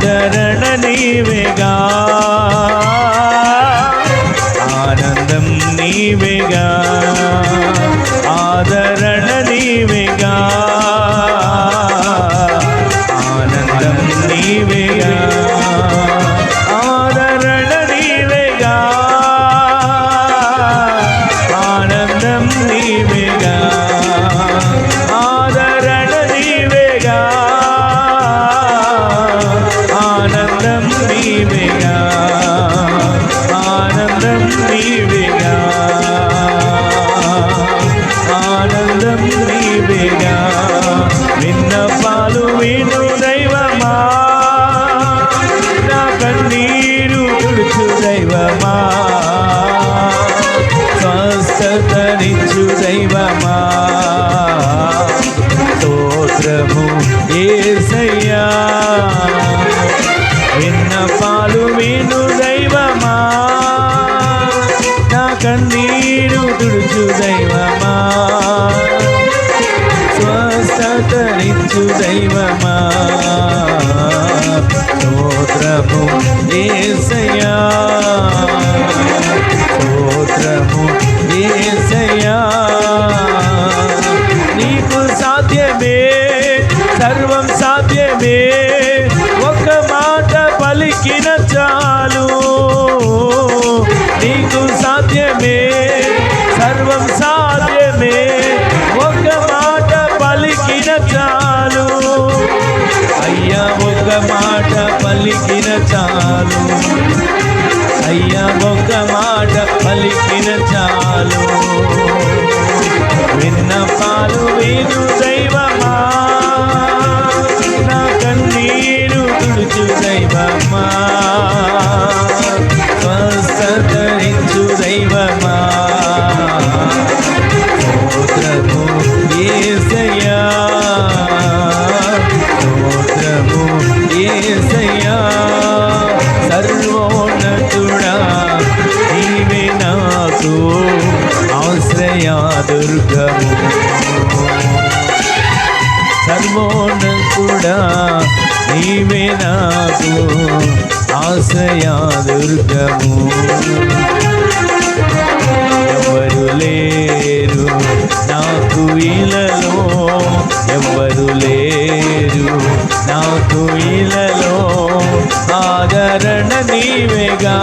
ఆదరణ నీవేగా, ఆనందం నీవేగా, ఆదరణ నీవేగా, ఆనందం నీవేగా, ఆదరణ నీవేగా, ఆనందం నీవేగా, ఆదరణ నీవేగా, ఆనందం నీవేగా, ఆనందం నీవేగా, ఆనందం నీవేగా. విన్నపాలు విను దైవమా, నా కన్నీరు తుడుచు దైవమా, స్వస్థతనిచ్చు దైవమా, స్తోత్రము యేసయ్యా. విన్నపాలు విను దైవమా, నా కన్నీరు తుడుచు దైవమా, స్వస్థతనిచ్చు దైవమా, స్తోత్రము యేసయ్యా, స్తోత్రము యేసయ్యా. నీకు సాధ్యమే, సర్వం సాధ్యమే, ఒక మాట పలికిన చాలు. నీకు సాధ్యమే, సర్వం సాధ్యమే, ఒక మాట పలికిన చాలు. అయ్యా ఒక మాట పలికిన చాలు, అయ్యా ఒక మాట పలికిన చాలు. విన్నపాలు విను దైవమా, నా కన్నీరు తుడుచు దైవమా, స్వస్థతనిచ్చు దైవమా, స్తోత్రము యేసయ్యా, స్తోత్రము యేసయ్యా. సర్వోన్నతుడా నీవే నాకు ఆశ్రయా దుర్గము, సర్వోన్నతుడా నీవే నాకు ఆశ్రయా దుర్గము. ఎవరు లేరు నాకు ఇలలో, ఎవరు లేరు నాకు ఇలలో, ఆదరణ నీవేగా,